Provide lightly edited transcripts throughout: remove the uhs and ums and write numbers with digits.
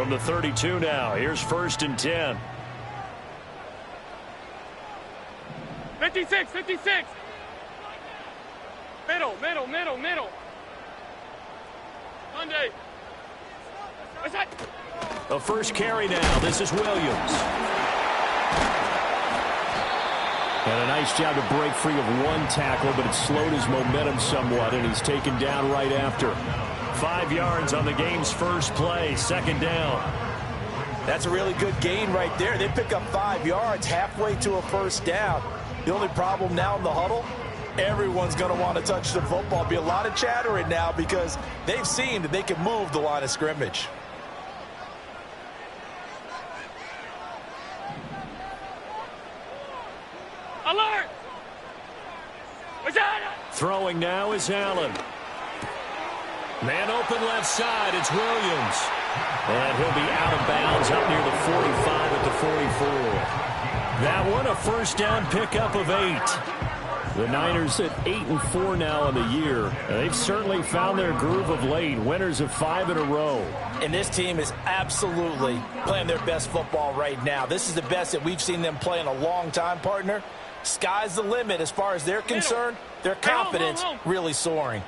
From the 32 now, here's 1st and 10. 56, 56. Middle. Monday. A first carry now. This is Williams. And a nice job to break free of one tackle, but it slowed his momentum somewhat, and he's taken down right after. 5 yards on the game's first play, 2nd down. That's a really good gain right there. They pick up 5 yards halfway to a first down. The only problem now in the huddle, everyone's going to want to touch the football. Be a lot of chattering now because they've seen that they can move the line of scrimmage. Alert! Throwing now is Allen. Man open left side, it's Williams. And he'll be out of bounds up near the 45 at the 44. That one a first down pickup of 8. The Niners at 8-4 now in the year. They've certainly found their groove of late. Winners of 5 in a row. And this team is absolutely playing their best football right now. This is the best that we've seen them play in a long time, partner. Sky's the limit as far as they're concerned. Their confidence really soaring.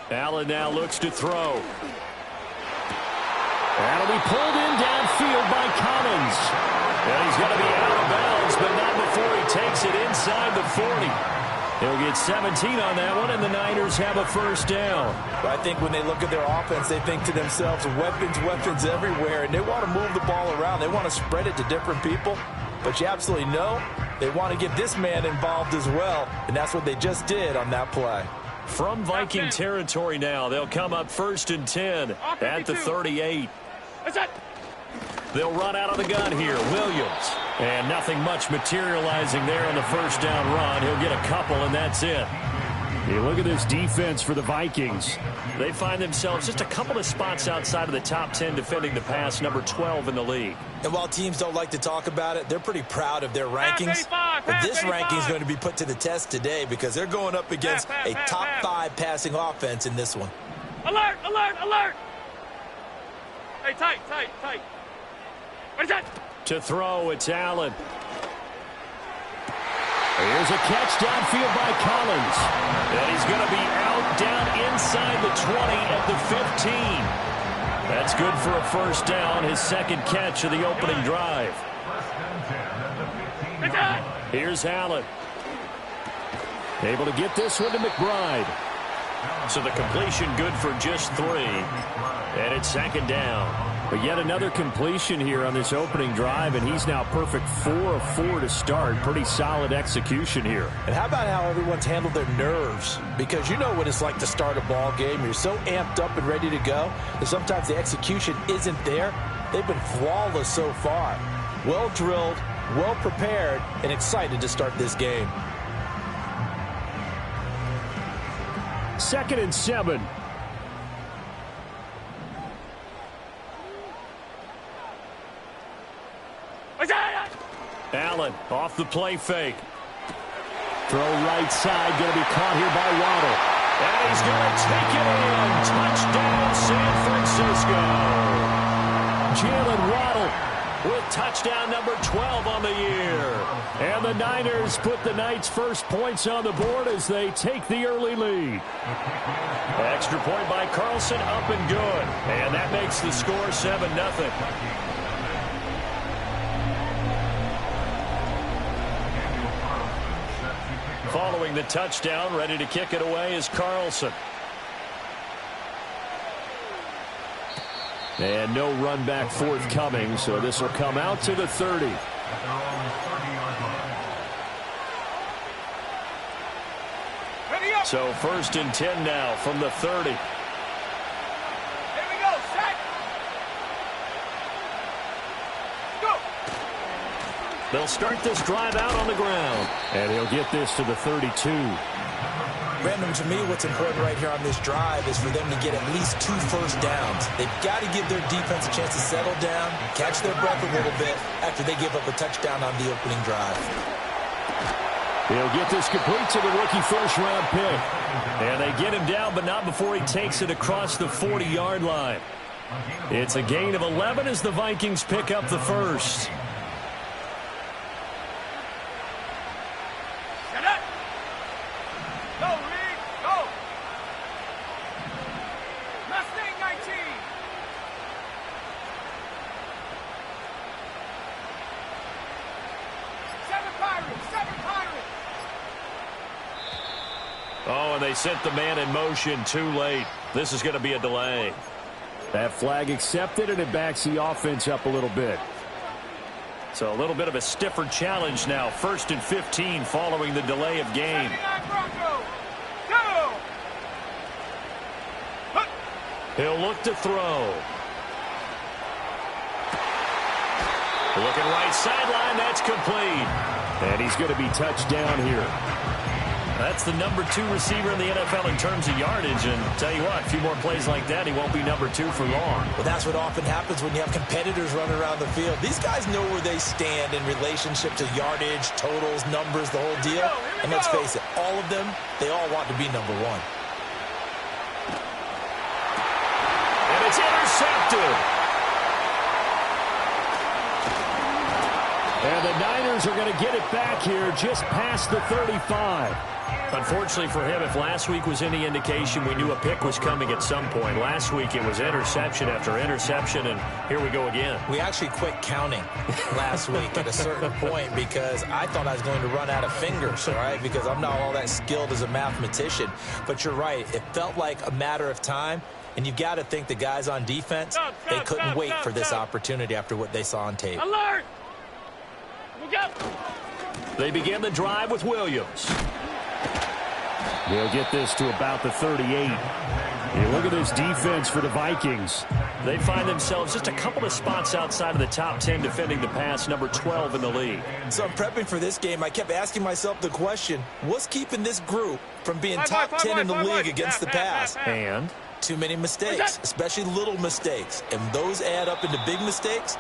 Allen now looks to throw. That'll be pulled in downfield by Collins. And he's going to be out of bounds, but not before he takes it inside the 40. He'll get 17 on that one, and the Niners have a first down. I think when they look at their offense, they think to themselves, weapons everywhere, and they want to move the ball around. They want to spread it to different people, but you absolutely know they want to get this man involved as well, and that's what they just did on that play. From Viking territory now, they'll come up 1st and 10 at the 38. They'll run out of the gun here. Williams. And nothing much materializing there on the first down run. He'll get a couple, and that's it. You look at this defense for the Vikings. They find themselves just a couple of spots outside of the top 10 defending the pass, number 12 in the league. And while teams don't like to talk about it, they're pretty proud of their rankings. But this ranking is going to be put to the test today because they're going up against a top 5 passing offense in this one. Alert! Hey, tight. What is that? To throw, it's Allen. Here's a catch downfield by Collins. And he's going to be out down inside the 20 at the 15. That's good for a first down, his 2nd catch of the opening drive. Here's Allen. Able to get this one to McBride. So the completion good for just 3. And it's 2nd down. But yet another completion here on this opening drive, and he's now perfect 4 of 4 to start. Pretty solid execution here. And how about how everyone's handled their nerves? Because you know what it's like to start a ball game. You're so amped up and ready to go that sometimes the execution isn't there. They've been flawless so far. Well drilled, well prepared, and excited to start this game. 2nd and 7. Allen off the play fake. Throw right side, going to be caught here by Waddle. And he's going to take it in. Touchdown, San Francisco. Jalen Waddle with touchdown number 12 on the year. And the Niners put the Knights' first points on the board as they take the early lead. Extra point by Carlson, up and good. And that makes the score 7-0. Following the touchdown, ready to kick it away is Carlson. And no run back forthcoming, so this will come out to the 30. So 1st and 10 now from the 30. They'll start this drive out on the ground. And he'll get this to the 32. Brandon, to me, what's important right here on this drive is for them to get at least 2 first downs. They've got to give their defense a chance to settle down, catch their breath a little bit after they give up a touchdown on the opening drive. He'll get this complete to the rookie first-round pick. And they get him down, but not before he takes it across the 40-yard line. It's a gain of 11 as the Vikings pick up the first. Get it. Go, Lee. Go. Mustang 19. Seven Pirates. Oh, and they sent the man in motion too late. This is going to be a delay. That flag accepted, and it backs the offense up a little bit. So a little bit of a stiffer challenge now. 1st and 15 following the delay of game. He'll look to throw. Looking right sideline. That's complete. And he's going to be touched down here. That's the number 2 receiver in the NFL in terms of yardage. And tell you what, a few more plays like that, he won't be number 2 for long. Well, that's what often happens when you have competitors running around the field. These guys know where they stand in relationship to yardage, totals, numbers, the whole deal. And let's face it, all of them, they all want to be number 1. And it's intercepted. And the Niners are going to get it back here just past the 35. Unfortunately for him, if last week was any indication, we knew a pick was coming at some point. Last week it was interception after interception, and here we go again. We actually quit counting last week at a certain point because I thought I was going to run out of fingers, all right, because I'm not all that skilled as a mathematician. But you're right. It felt like a matter of time, and you've got to think the guys on defense, they couldn't wait for this opportunity after what they saw on tape. Alert! We go! They begin the drive with Williams. They'll get this to about the 38. Hey, look at this defense for the Vikings. They find themselves just a couple of spots outside of the top 10 defending the pass, number 12 in the league. So I'm prepping for this game. I kept asking myself the question, what's keeping this group from being top 10 in the league against the pass? And too many mistakes, especially little mistakes. And those add up into big mistakes.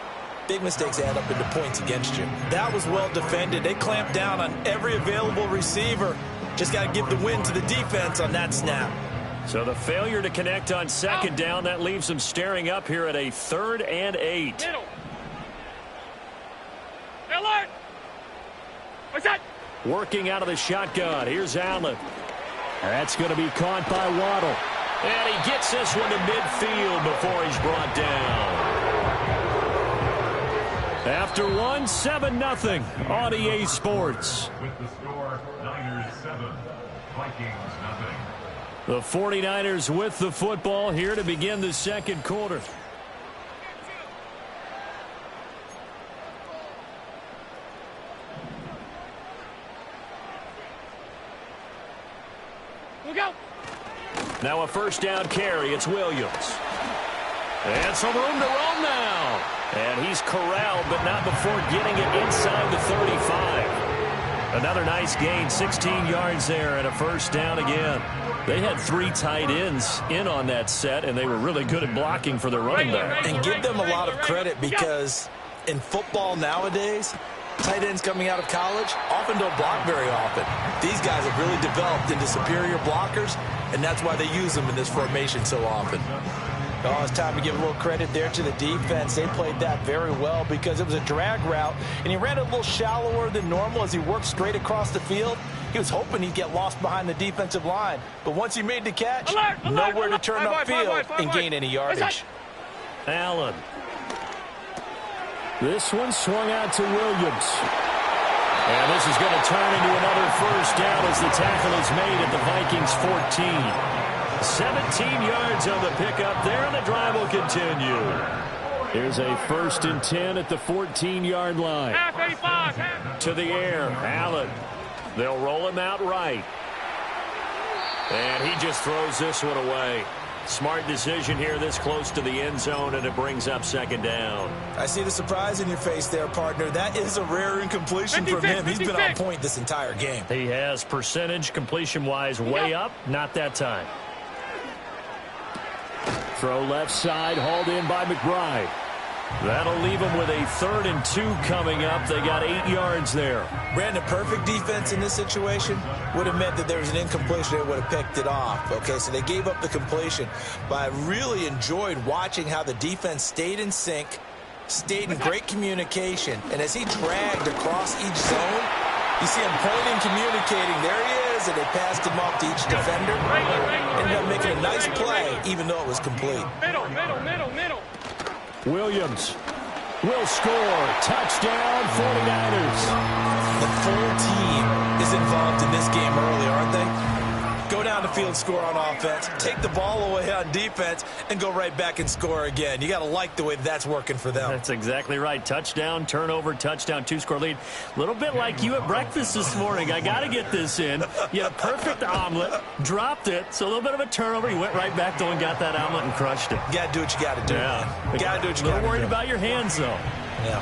Big mistakes add up into points against you. That was well defended. They clamped down on every available receiver. Just got to give the win to the defense on that snap. So the failure to connect on second down, that leaves them staring up here at a 3rd and 8. Middle. Alert! What's that? Working out of the shotgun. Here's Allen. That's going to be caught by Waddle. And he gets this one to midfield before he's brought down. After 7-0 on EA Sports. With the score, Niners 7, Vikings nothing. The 49ers with the football here to begin the second quarter. We go! Now a first down carry. It's Williams. And some room to roam now. And he's corralled, but not before getting it inside the 35. Another nice gain, 16 yards there, and a first down again. They had 3 tight ends in on that set, and they were really good at blocking for their running back. And give them a lot of credit because in football nowadays, tight ends coming out of college often don't block very often. These guys have really developed into superior blockers, and that's why they use them in this formation so often. Oh, it's time to give a little credit there to the defense. They played that very well because it was a drag route, and he ran it a little shallower than normal as he worked straight across the field. He was hoping he'd get lost behind the defensive line, but once he made the catch, nowhere to turn upfield and gain any yardage. Allen. This one swung out to Williams. And this is going to turn into another first down as the tackle is made at the Vikings 14. 17 yards on the pickup there, and the drive will continue. Here's a 1st and 10 at the 14-yard line. Half 85, half. To the air, Allen. They'll roll him out right. And he just throws this one away. Smart decision here this close to the end zone, and it brings up second down. I see the surprise in your face there, partner. That is a rare incompletion from him. He's been on point this entire game. He has percentage completion-wise way up, not that time. Throw left side, hauled in by McBride. That'll leave them with a 3rd and 2 coming up. They got 8 yards there. Brandon, perfect defense in this situation would have meant that there was an incompletion. They would have picked it off. Okay, so they gave up the completion. But I really enjoyed watching how the defense stayed in sync, stayed in great communication. And as he dragged across each zone, you see him pointing, communicating. There he is, and they passed him off to each defender. Ended up making a nice play, even though it was complete. Middle. Williams will score. Touchdown, 49ers. The full team is involved in this game early, aren't they? Go down the field, score on offense, take the ball away on defense, and go right back and score again. You got to like the way that's working for them. That's exactly right. Touchdown, turnover, touchdown, 2-score lead. A little bit like you at breakfast this morning. I got to get this in. You had a perfect omelet, dropped it, so a little bit of a turnover. You went right back, though, and got that omelet and crushed it. You got to do what you got to do. Yeah. Got to do what you got to do. A little worried about your hands, though. Yeah.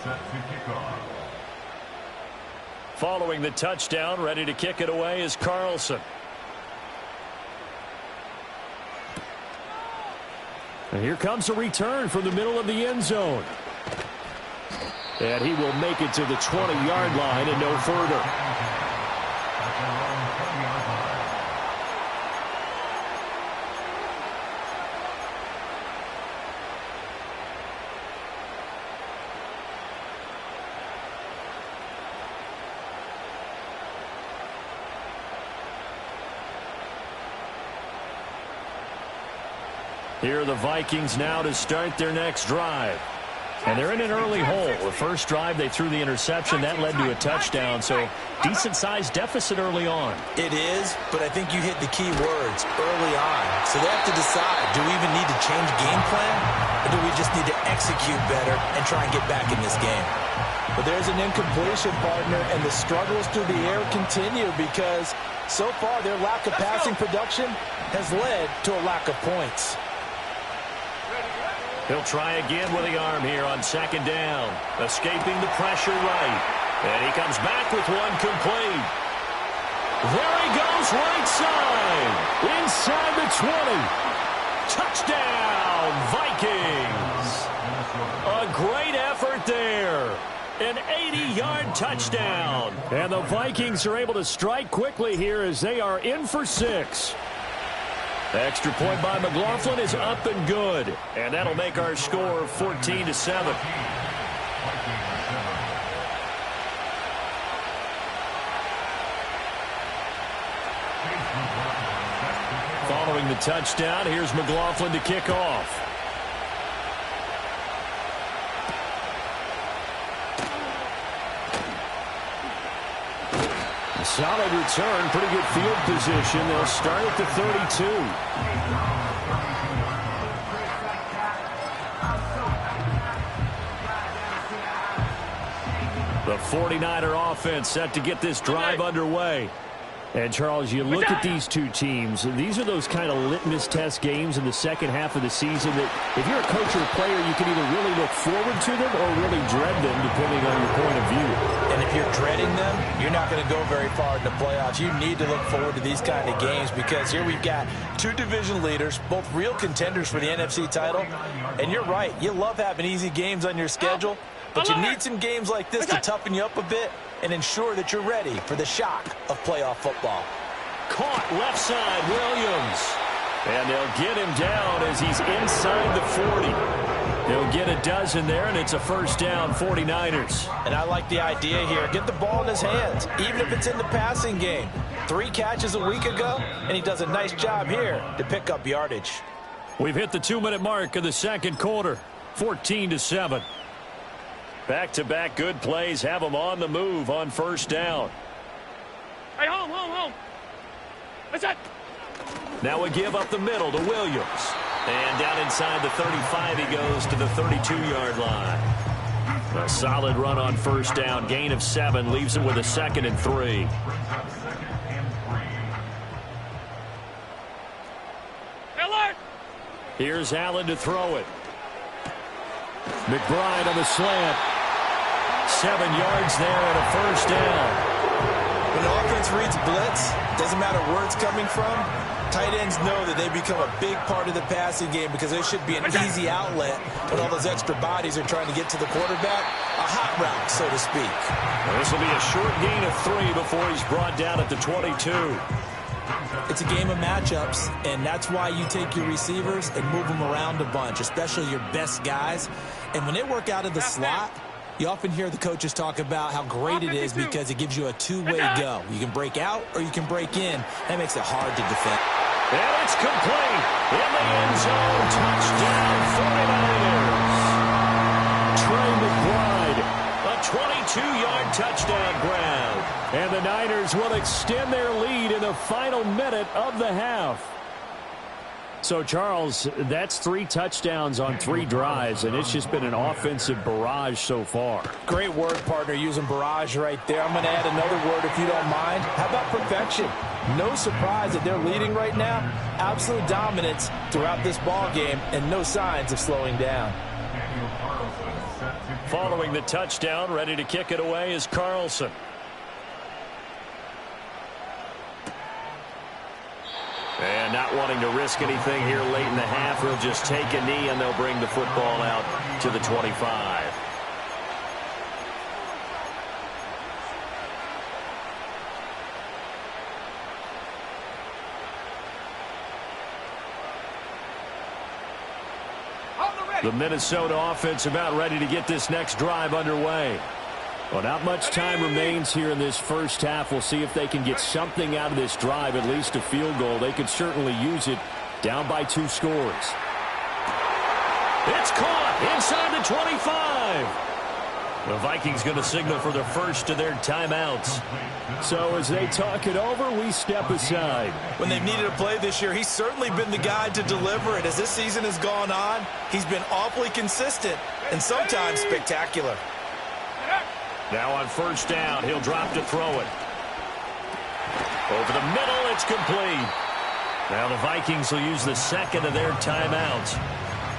Set to kick off. Following the touchdown, ready to kick it away is Carlson. And here comes a return from the middle of the end zone. And he will make it to the 20-yard line and no further. Here are the Vikings now to start their next drive. And they're in an early hole. The first drive, they threw the interception. That led to a touchdown, so decent-sized deficit early on. It is, but I think you hit the key words early on. So they have to decide, do we even need to change game plan, or do we just need to execute better and try and get back in this game? But there's an incompletion, partner, and the struggles through the air continue because so far their lack of passing production has led to a lack of points. He'll try again with the arm here on 2nd down. Escaping the pressure right. And he comes back with one complete. There he goes right side. Inside the 20. Touchdown, Vikings. A great effort there. An 80-yard touchdown. And the Vikings are able to strike quickly here as they are in for 6. Extra point by McLaughlin is up and good. And that'll make our score 14-7. Following the touchdown, here's McLaughlin to kick off. Solid return, pretty good field position. They'll start at the 32. The 49er offense set to get this drive underway. And, Charles, you look at these two teams, these are those kind of litmus test games in the second half of the season that if you're a coach or a player, you can either really look forward to them or really dread them, depending on your point of view. And if you're dreading them, you're not going to go very far in the playoffs. You need to look forward to these kind of games because here we've got two division leaders, both real contenders for the NFC title. And you're right, you love having easy games on your schedule, but you need some games like this to toughen you up a bit and ensure that you're ready for the shock of playoff football. Caught left side, Williams. And they'll get him down as he's inside the 40. They'll get a dozen there, and it's a first down, 49ers. And I like the idea here. Get the ball in his hands, even if it's in the passing game. 3 catches a week ago, and he does a nice job here to pick up yardage. We've hit the 2-minute mark of the second quarter, 14-7. Back-to-back good plays have them on the move on first down. Hey, home. What's that? Now a give up the middle to Williams. And down inside the 35 he goes to the 32-yard line. A solid run on first down. Gain of 7 leaves him with a 2nd and 3. Alert! Here's Allen to throw it. McBride on the slant. 7 yards there and a first down. When the offense reads blitz, doesn't matter where it's coming from, tight ends know that they become a big part of the passing game because there should be an easy outlet when all those extra bodies are trying to get to the quarterback. A hot route, so to speak. This will be a short gain of 3 before he's brought down at the 22. It's a game of matchups, and that's why you take your receivers and move them around a bunch, especially your best guys. And when they work out of the slot, you often hear the coaches talk about how great it is because it gives you a two-way go. You can break out or you can break in. That makes it hard to defend. And it's complete. In the end zone. Touchdown, 49ers. Trey McBride, a 22-yard touchdown grab. And the Niners will extend their lead in the final minute of the half. So, Charles, that's 3 touchdowns on 3 drives, and it's just been an offensive barrage so far. Great word, partner, using barrage right there. I'm going to add another word if you don't mind. How about perfection? No surprise that they're leading right now. Absolute dominance throughout this ball game and no signs of slowing down. Following the touchdown, ready to kick it away is Carlson. And not wanting to risk anything here late in the half, he'll just take a knee and they'll bring the football out to the 25. The Minnesota offense about ready to get this next drive underway. Well, not much time remains here in this first half. We'll see if they can get something out of this drive, at least a field goal. They could certainly use it down by 2 scores. It's caught inside the 25. The Vikings going to signal for the first of their timeouts. So as they talk it over, we step aside. When they've needed a play this year, he's certainly been the guy to deliver it. As this season has gone on, he's been awfully consistent and sometimes spectacular. Now on first down, he'll drop to throw it. Over the middle, it's complete. Now the Vikings will use the second of their timeouts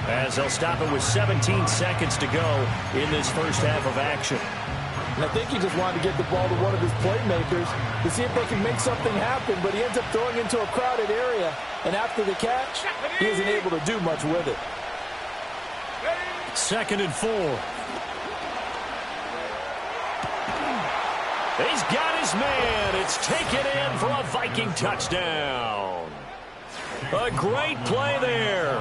as they'll stop it with 17 seconds to go in this first half of action. And I think he just wanted to get the ball to one of his playmakers to see if they can make something happen, but he ends up throwing into a crowded area, and after the catch, he isn't able to do much with it. 2nd and 4. He's got his man. It's taken in for a Viking touchdown. A great play there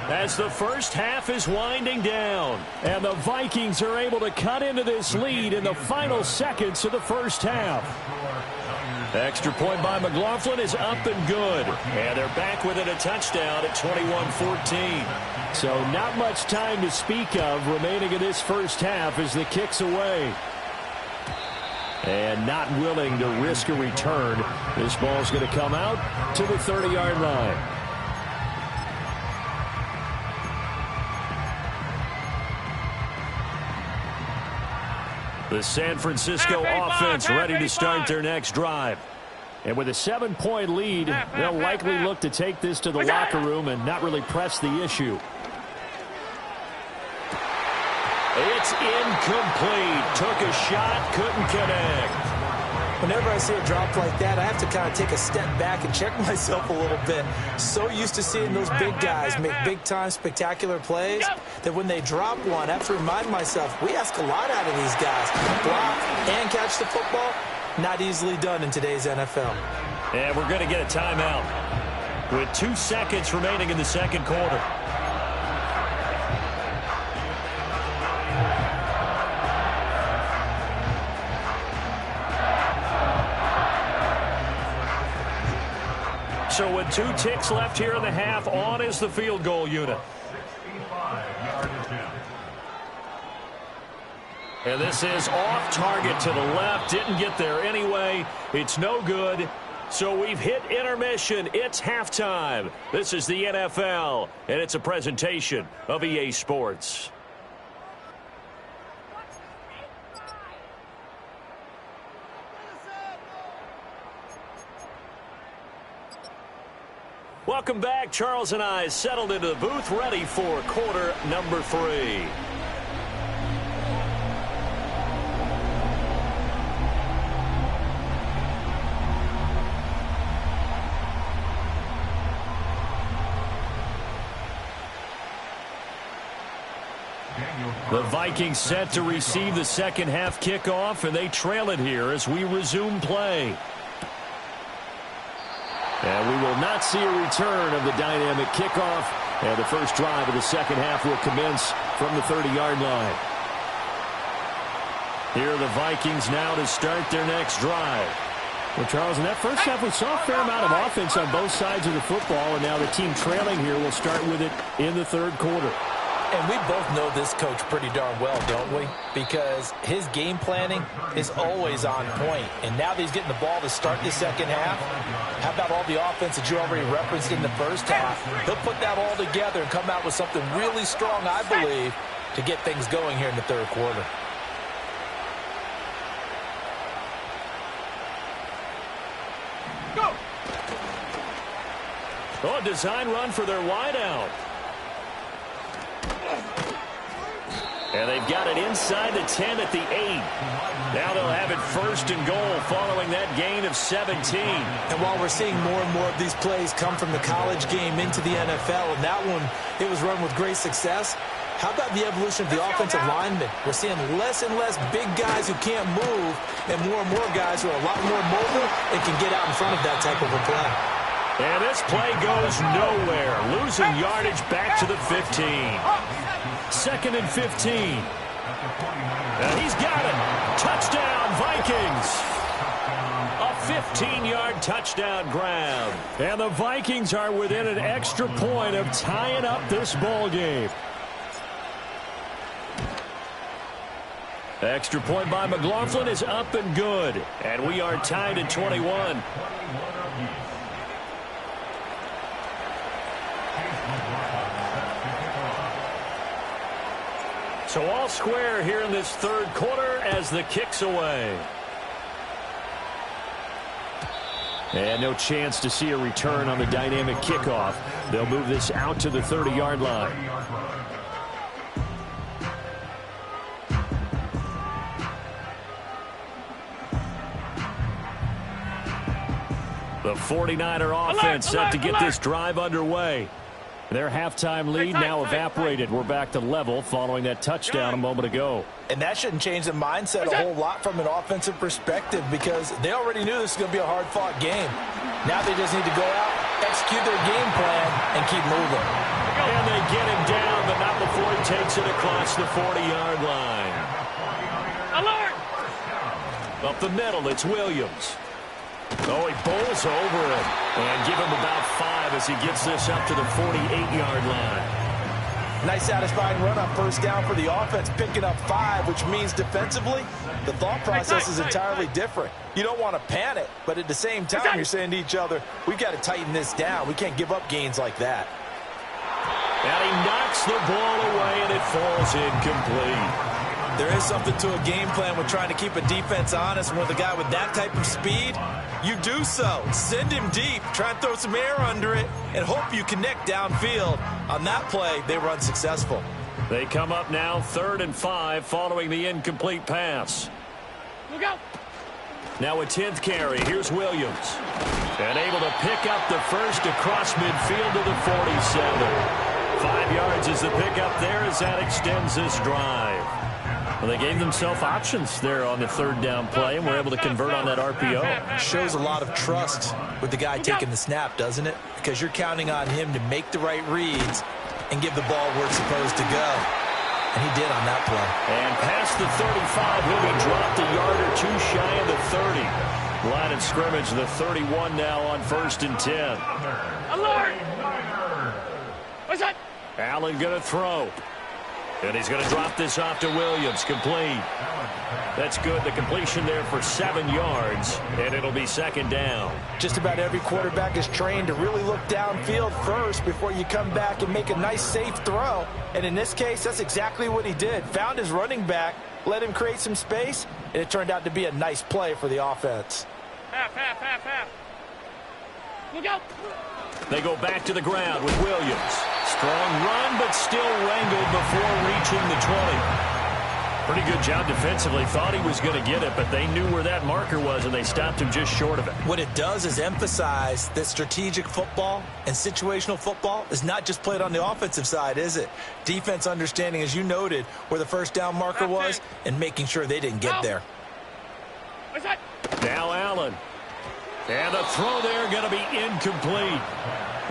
as the first half is winding down. And the Vikings are able to cut into this lead in the final seconds of the first half. Extra point by McLaughlin is up and good. And they're back within a touchdown at 21-14. So not much time to speak of remaining in this first half as the kick's away. And not willing to risk a return. This ball's going to come out to the 30-yard line. The San Francisco offense ready to start their next drive. And with a 7-point lead, they'll likely look to take this to the locker room and not really press the issue. It's incomplete. Took a shot, couldn't connect. Whenever I see a drop like that, I have to kind of take a step back and check myself a little bit. So used to seeing those big guys make big-time spectacular plays that when they drop one, I have to remind myself, we ask a lot out of these guys. Block and catch the football, not easily done in today's NFL. And we're going to get a timeout with 2 seconds remaining in the second quarter. So with 2 ticks left here in the half, on is the field goal unit. 65-yard attempt. And this is off target to the left. Didn't get there anyway. It's no good. So we've hit intermission. It's halftime. This is the NFL, and it's a presentation of EA Sports. Welcome back. Charles and I settled into the booth, ready for quarter number 3. The Vikings set to receive the second half kickoff, and they trail it here as we resume play. And we will not see a return of the dynamic kickoff, and the first drive of the second half will commence from the 30-yard line. Here are the Vikings now to start their next drive. Well, Charles, in that first half, we saw a fair amount of offense on both sides of the football, and now the team trailing here will start with it in the third quarter. And we both know this coach pretty darn well, don't we? Because his game planning is always on point. And now that he's getting the ball to start the second half, how about all the offense that you already referenced in the first half? He'll put that all together and come out with something really strong, I believe, to get things going here in the third quarter. Go! Oh, a design run for their wideout. And they've got it inside the 10 at the 8. Now they'll have it first and goal following that gain of 17. And while we're seeing more and more of these plays come from the college game into the NFL, and that one, it was run with great success, how about the evolution of the offensive linemen? We're seeing less and less big guys who can't move and more guys who are a lot more mobile and can get out in front of that type of a play. And this play goes nowhere. Losing yardage back to the 15. 2nd and 15. And he's got it. Touchdown, Vikings. A 15-yard touchdown grab. And the Vikings are within an extra point of tying up this ball game. Extra point by McLaughlin is up and good. And we are tied at 21. So all square here in this third quarter as the kick's away. And no chance to see a return on the dynamic kickoff. They'll move this out to the 30-yard line. The 49er offense set to get this drive underway. Their halftime lead now evaporated. We're back to level following that touchdown a moment ago. And that shouldn't change the mindset a whole lot from an offensive perspective because they already knew this was going to be a hard-fought game. Now they just need to go out, execute their game plan, and keep moving. And they get him down, but not before he takes it across the 40-yard line. Alert! Up the middle, it's Williams. Oh, he bowls over it. And give him about 5 as he gets this up to the 48-yard line. Nice satisfying run on first down for the offense, picking up 5, which means defensively, the thought process is entirely different. You don't want to panic, but at the same time, you're saying to each other, we've got to tighten this down. We can't give up gains like that. And he knocks the ball away, and it falls incomplete. There is something to a game plan with trying to keep a defense honest. And with a guy with that type of speed, you do so. Send him deep, try and throw some air under it, and hope you connect downfield. On that play, they were unsuccessful. They come up now 3rd and 5 following the incomplete pass. Look out! Now a 10th carry. Here's Williams. And able to pick up the first across midfield to the 47. 5 yards is the pickup there as that extends this drive. Well, they gave themselves options there on the 3rd down play and were able to convert on that RPO. Shows a lot of trust with the guy taking the snap, doesn't it? Because you're counting on him to make the right reads and give the ball where it's supposed to go. And he did on that play. And past the 35, he'll be dropped a yard or 2 shy of the 30. Line of scrimmage, the 31 now on 1st and 10. Alert! What's that? Allen going to throw. And he's going to drop this off to Williams. Complete. That's good. The completion there for 7 yards. And it'll be 2nd down. Just about every quarterback is trained to really look downfield first before you come back and make a nice, safe throw. And in this case, that's exactly what he did. Found his running back, let him create some space, and it turned out to be a nice play for the offense. Half. They go back to the ground with Williams. Strong run, but still wrangled before reaching the 20. Pretty good job defensively. Thought he was going to get it, but they knew where that marker was, and they stopped him just short of it. What it does is emphasize that strategic football and situational football is not just played on the offensive side, is it? Defense understanding, as you noted, where the first down marker was and making sure they didn't get there. Now Allen. And the throw there going to be incomplete.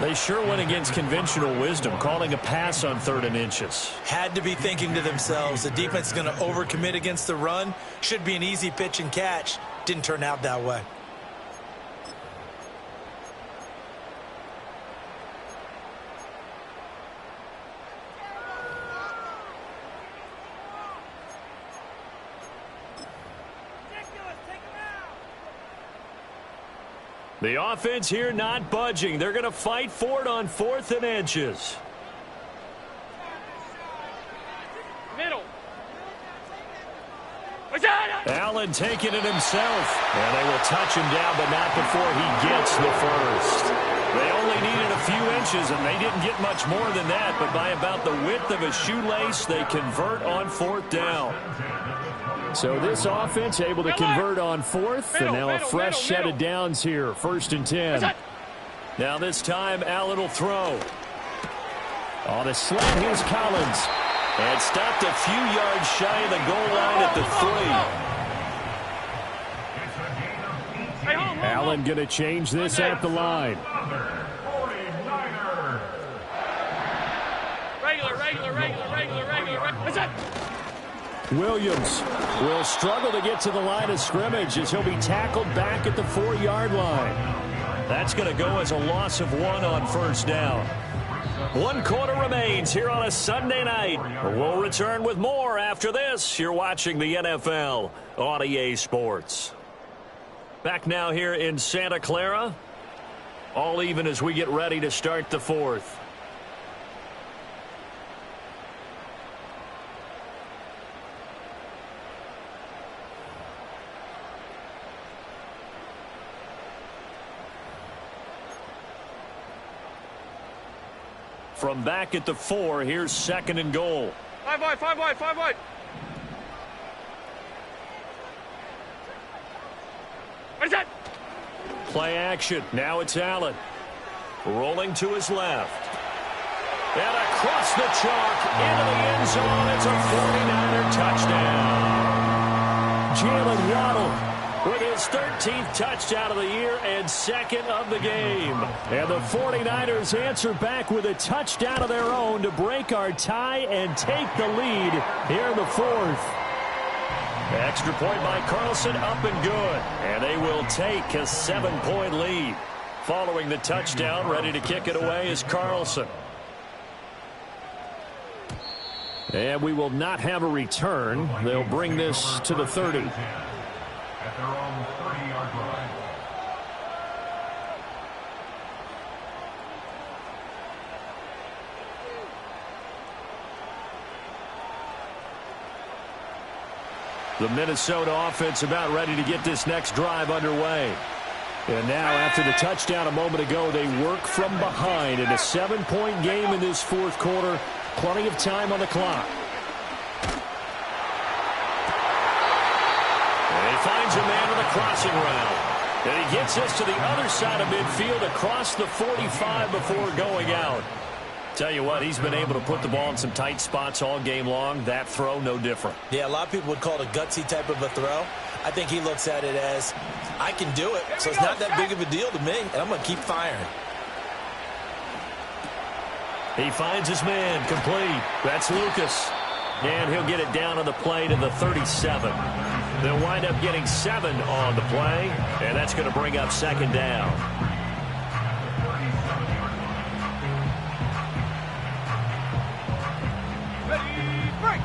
They sure went against conventional wisdom, calling a pass on 3rd and inches. Had to be thinking to themselves, the defense is going to overcommit against the run. Should be an easy pitch and catch. Didn't turn out that way. The offense here not budging. They're going to fight for it on 4th and inches. Middle. Allen taking it himself. And they will touch him down, but not before he gets the first. They only needed a few inches, and they didn't get much more than that. But by about the width of a shoelace, they convert on 4th down. So this offense able to convert on 4th, and now a fresh set of downs here. 1st and 10. Now this time, Allen will throw. On the slant, here's Collins. And stopped a few yards shy of the goal line at the 3. Allen going to change this at the line. Regular. Williams will struggle to get to the line of scrimmage as he'll be tackled back at the 4-yard line. That's going to go as a loss of 1 on 1st down. 1 quarter remains here on a Sunday night. We'll return with more after this. You're watching the NFL on EA Sports. Back now here in Santa Clara. All even as we get ready to start the 4th. From back at the 4, here's 2nd and goal. 5 wide. What is that? Play action. Now it's Allen. Rolling to his left. And across the chalk into the end zone. It's a 49er touchdown. Jalen Waddle with his 13th touchdown of the year and 2nd of the game. And the 49ers answer back with a touchdown of their own to break our tie and take the lead here in the 4th. Extra point by Carlson, up and good. And they will take a 7-point lead. Following the touchdown, ready to kick it away is Carlson. And we will not have a return. They'll bring this to the 30. At their own 30-yard line. The Minnesota offense about ready to get this next drive underway. And now after the touchdown a moment ago, they work from behind in a 7-point game in this 4th quarter. Plenty of time on the clock. And he finds a man on the crossing route. And he gets us to the other side of midfield across the 45 before going out. Tell you what, he's been able to put the ball in some tight spots all game long. That throw, no different. Yeah, a lot of people would call it a gutsy type of a throw. I think he looks at it as, I can do it, so it's not that big of a deal to me, and I'm going to keep firing. He finds his man, complete. That's Lucas. And he'll get it down on the play to the 37. They'll wind up getting 7 on the play, and that's going to bring up 2nd down. Ready, break.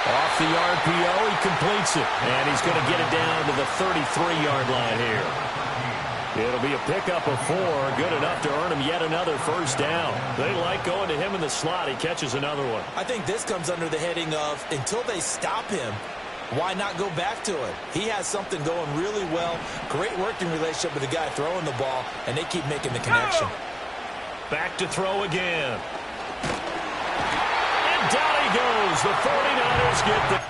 Off the RPO, he completes it. And he's going to get it down to the 33-yard line here. It'll be a pickup of 4, good enough to earn him yet another first down. They like going to him in the slot. He catches another one. I think this comes under the heading of until they stop him, why not go back to it? He has something going really well, great working relationship with the guy throwing the ball, and they keep making the connection. Back to throw again. And down he goes. The 49ers get the...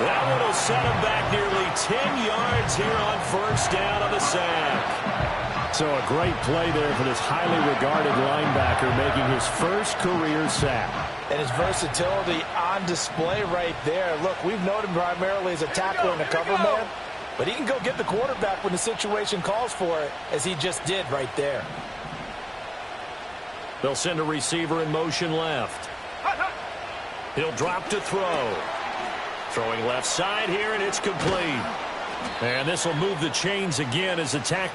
That one will set him back nearly 10 yards here on first down on the sack. So a great play there for this highly regarded linebacker making his first career sack. And his versatility on display right there. Look, we've known him primarily as a tackler and a cover man, but he can go get the quarterback when the situation calls for it, as he just did right there. They'll send a receiver in motion left. He'll drop to throw. Throwing left side here, and it's complete. And this will move the chains again as attack.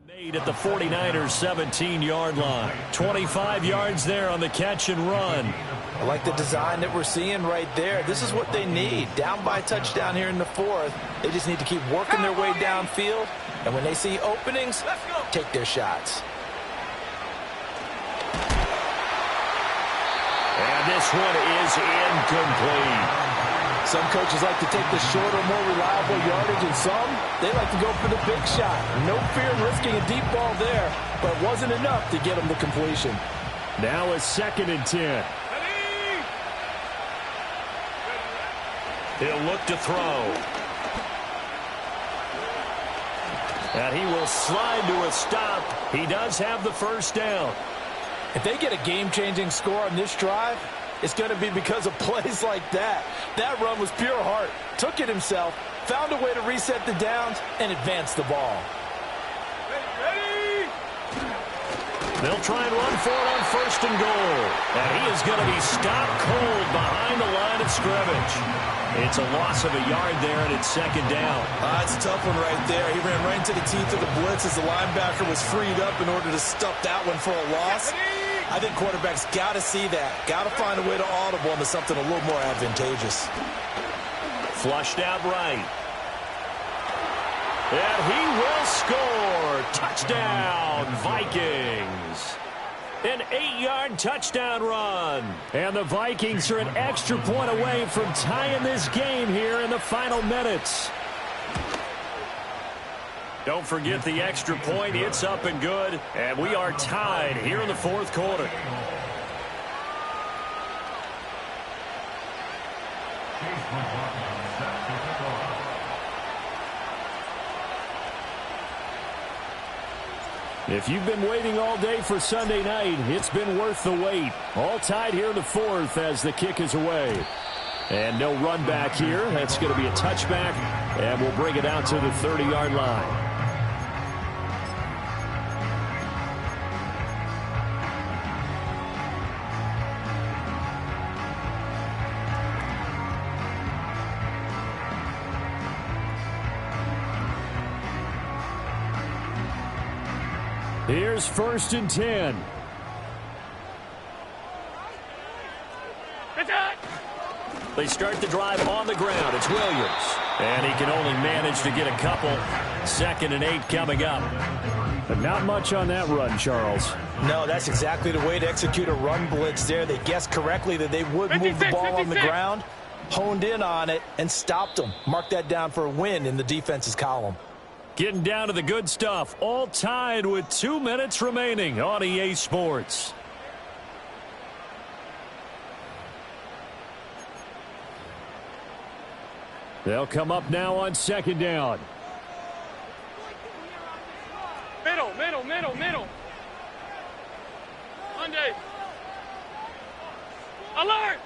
Made at the 49ers 17-yard line. 25 yards there on the catch and run. I like the design that we're seeing right there. This is what they need. Down by a touchdown here in the 4th. They just need to keep working their way downfield. And when they see openings, take their shots. And this one is incomplete. Some coaches like to take the shorter, more reliable yardage, and some, they like to go for the big shot. No fear in risking a deep ball there, but it wasn't enough to get them the completion. Now a 2nd and 10. He'll look to throw. And he will slide to a stop. He does have the first down. If they get a game-changing score on this drive, it's going to be because of plays like that. That run was pure heart. Took it himself, found a way to reset the downs, and advance the ball. They'll try and run for it on 1st and goal. And he is going to be stopped cold behind the line of scrimmage. It's a loss of a yard there, and it's 2nd down. It's a tough one right there. He ran right into the teeth of the blitz as the linebacker was freed up in order to stuff that one for a loss. I think quarterbacks got to see that. Got to find a way to audible into something a little more advantageous. Flushed out right. And he will score. Touchdown, Vikings. An 8-yard touchdown run. And the Vikings are an extra point away from tying this game here in the final minutes. Don't forget the extra point. It's up and good. And we are tied here in the 4th quarter. If you've been waiting all day for Sunday night, it's been worth the wait. All tied here in the 4th as the kick is away. And no run back here. That's going to be a touchback, and we'll bring it out to the 30-yard line. Here's 1st and 10. They start the drive on the ground. It's Williams. And he can only manage to get a couple. 2nd and 8 coming up. But not much on that run, Charles. No, that's exactly the way to execute a run blitz there. They guessed correctly that they would move the ball on the ground, honed in on it, and stopped them. Mark that down for a win in the defense's column. Getting down to the good stuff. All tied with 2 minutes remaining on EA Sports. They'll come up now on second down. Middle, middle, middle, middle. Monday. Alert!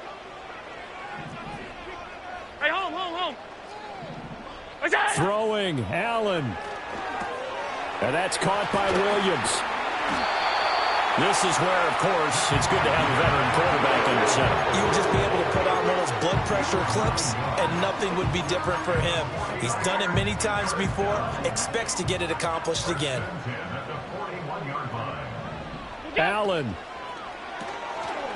Hey, home, home, home. Throwing, Allen. And that's caught by Williams. This is where, of course, it's good to have a veteran quarterback under center. You would just be able to put on one of those blood pressure clips, and nothing would be different for him. He's done it many times before, expects to get it accomplished again. Allen.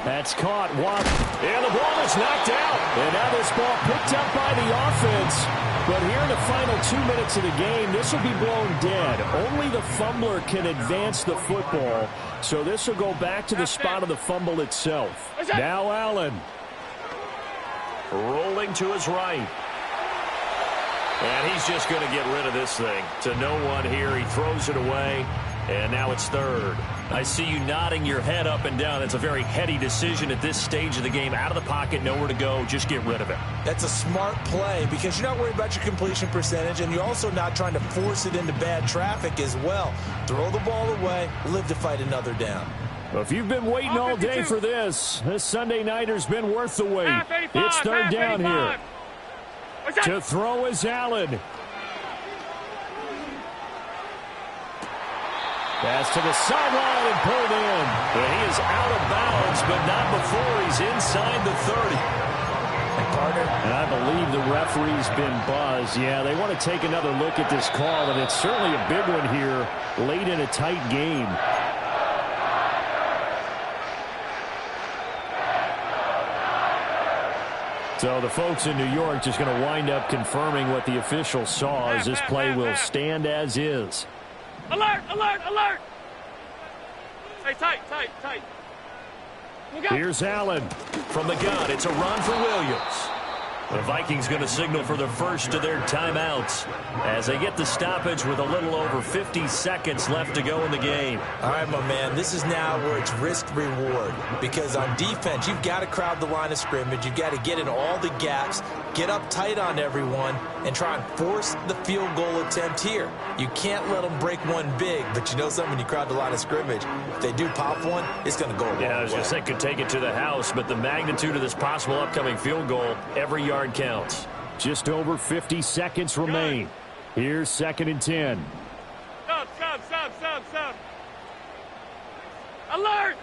That's caught. And the ball is knocked out. And now this ball picked up by the offense. But here in the final 2 minutes of the game, this will be blown dead. Only the fumbler can advance the football. So this will go back to the spot of the fumble itself. Now Allen. Rolling to his right. And he's just going to get rid of this thing. To no one here. He throws it away. And now it's third. I see you nodding your head up and down. It's a very heady decision at this stage of the game. Out of the pocket, nowhere to go. Just get rid of it. That's a smart play because you're not worried about your completion percentage, and you're also not trying to force it into bad traffic as well. Throw the ball away, live to fight another down. Well, if you've been waiting all day for this Sunday nighter's been worth the wait. It's third down here. To throw is Allen. Pass to the sideline and pulled in. But he is out of bounds, but not before he's inside the 30. And I believe the referee's been buzzed. Yeah, they want to take another look at this call, and it's certainly a big one here late in a tight game. So the folks in New York just going to wind up confirming what the official saw as this play will stand as is. Alert, alert, alert! Hey, tight, tight, tight. Here's Allen from the gun. It's a run for Williams. The Vikings going to signal for the first of their timeouts as they get the stoppage with a little over 50 seconds left to go in the game. All right, my man, this is now where it's risk-reward because on defense, you've got to crowd the line of scrimmage. You've got to get in all the gaps, get up tight on everyone, and try and force the field goal attempt here. You can't let them break one big, but you know something, when you crowd the line of scrimmage, if they do pop one, it's going to go a long way. Yeah, I was going to say could take it to the house, but the magnitude of this possible upcoming field goal, every yard counts. Just over 50 seconds remain. Here's 2nd and 10. Stop. Alert!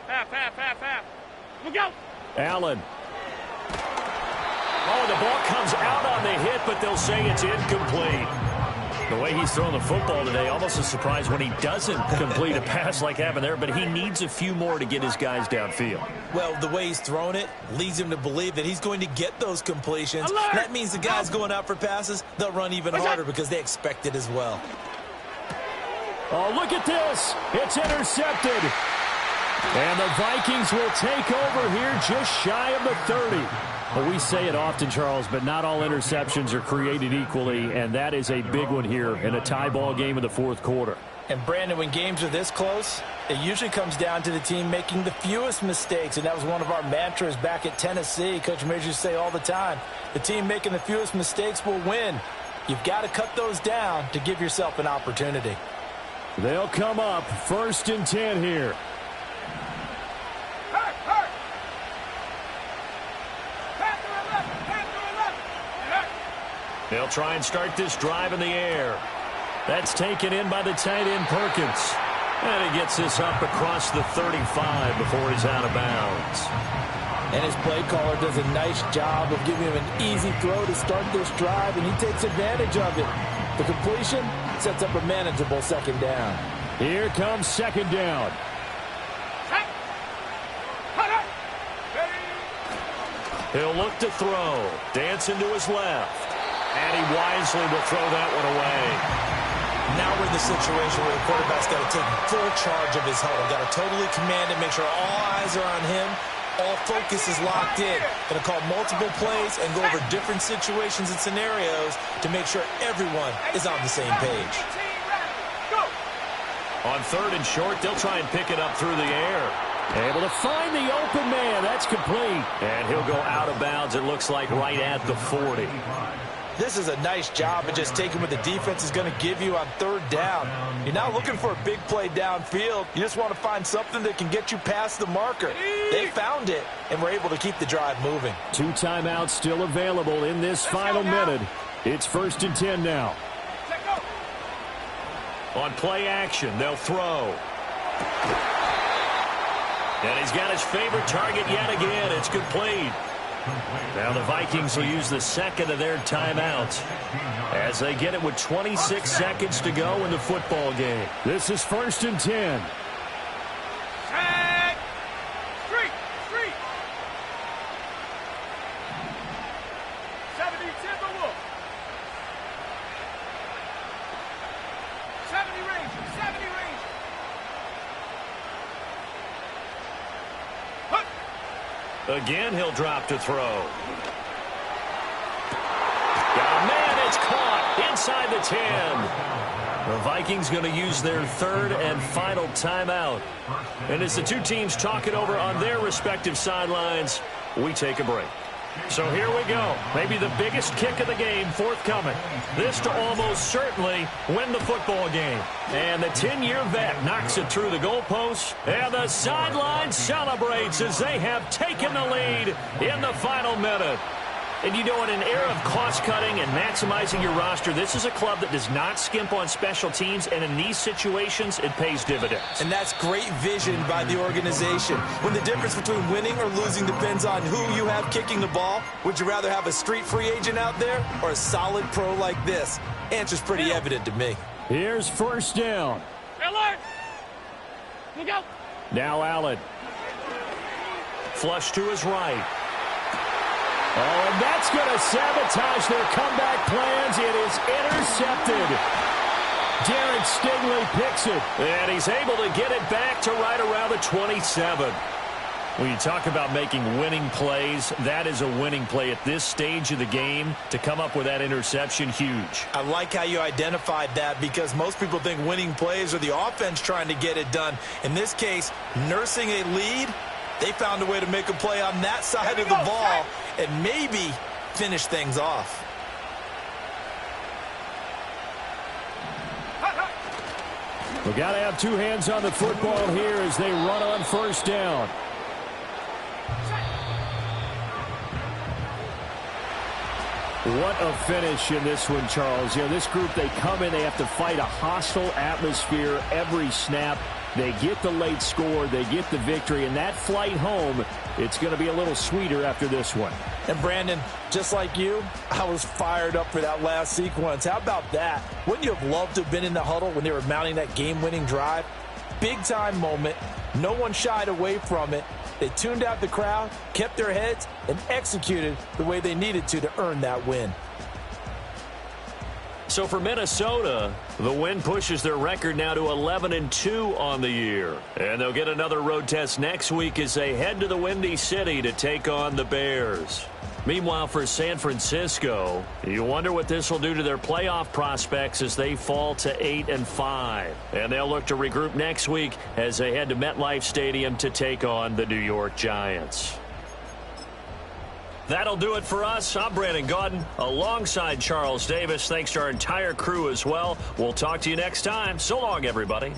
Half. Look out! Allen. Oh, the ball comes out on the hit, but they'll say it's incomplete. The way he's throwing the football today, almost a surprise when he doesn't complete a pass like happened there, but he needs a few more to get his guys downfield. Well, the way he's thrown it leads him to believe that he's going to get those completions. Alert! That means the guys going out for passes, they'll run even harder because they expect it as well. Oh, look at this. It's intercepted. And the Vikings will take over here just shy of the 30. Well, we say it often, Charles, but not all interceptions are created equally, and that is a big one here in a tie ball game in the fourth quarter. And, Brandon, when games are this close, it usually comes down to the team making the fewest mistakes, and that was one of our mantras back at Tennessee. Coach Mears used to say all the time, the team making the fewest mistakes will win. You've got to cut those down to give yourself an opportunity. They'll come up 1st and 10 here. They'll try and start this drive in the air. That's taken in by the tight end Perkins. And he gets this up across the 35 before he's out of bounds. And his play caller does a nice job of giving him an easy throw to start this drive, and he takes advantage of it. The completion sets up a manageable 2nd down. Here comes 2nd down. He'll look to throw. Dancing to his left. And he wisely will throw that one away. Now we're in the situation where the quarterback's got to take full charge of his huddle. Got to totally command it, make sure all eyes are on him, All focus is locked in. Going to call multiple plays and go over different situations and scenarios to make sure everyone is on the same page. On 3rd and short, they'll try and pick it up through the air. Able to find the open man. That's complete. And he'll go out of bounds, it looks like, right at the 40. This is a nice job of just taking what the defense is going to give you on 3rd down. You're not looking for a big play downfield. You just want to find something that can get you past the marker. They found it and were able to keep the drive moving. 2 timeouts still available in this final minute. It's 1st and 10 now. On play action, they'll throw. And he's got his favorite target yet again. It's complete. Now the Vikings will use the second of their timeouts as they get it with 26 seconds to go in the football game. This is 1st and 10. Street. 70 Timberwolf. 70 Rangers. 70 Rangers. Again, he'll drop to throw. Got a man, it's caught inside the 10. The Vikings going to use their 3rd and final timeout. And as the two teams talk it over on their respective sidelines, we take a break. So here we go. Maybe the biggest kick of the game forthcoming. This to almost certainly win the football game. And the 10-year vet knocks it through the goalposts. And the sideline celebrates as they have taken the lead in the final minute. And you know, in an era of cost-cutting and maximizing your roster, this is a club that does not skimp on special teams, and in these situations, it pays dividends. And that's great vision by the organization. When the difference between winning or losing depends on who you have kicking the ball, would you rather have a street free agent out there or a solid pro like this? Answer's pretty evident to me. Here's 1st down. Alert! Look out! Now Allen. Flush to his right. Oh, and that's going to sabotage their comeback plans. It is intercepted. Darren Stingley picks it. And he's able to get it back to right around the 27. When you talk about making winning plays, that is a winning play at this stage of the game. To come up with that interception, huge. I like how you identified that, because most people think winning plays are the offense trying to get it done. In this case, nursing a lead, they found a way to make a play on that side of the ball and maybe finish things off. We got to have 2 hands on the football here as they run on 1st down. What a finish in this one, Charles. You know, this group, they come in, they have to fight a hostile atmosphere every snap. They get the late score, they get the victory, and that flight home, it's going to be a little sweeter after this one. And Brandon, just like you, I was fired up for that last sequence. How about that? Wouldn't you have loved to have been in the huddle when they were mounting that game-winning drive? Big-time moment. No one shied away from it. They tuned out the crowd, kept their heads, and executed the way they needed to earn that win. So for Minnesota, the win pushes their record now to 11-2 on the year. And they'll get another road test next week as they head to the Windy City to take on the Bears. Meanwhile, for San Francisco, you wonder what this will do to their playoff prospects as they fall to 8-5. And they'll look to regroup next week as they head to MetLife Stadium to take on the New York Giants. That'll do it for us. I'm Brandon Gaudin alongside Charles Davis. Thanks to our entire crew as well. We'll talk to you next time. So long, everybody.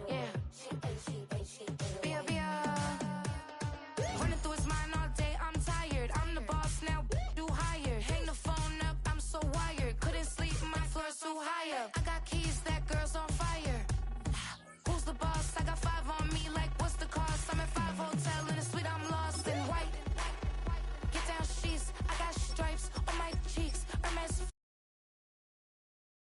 Yeah. Be a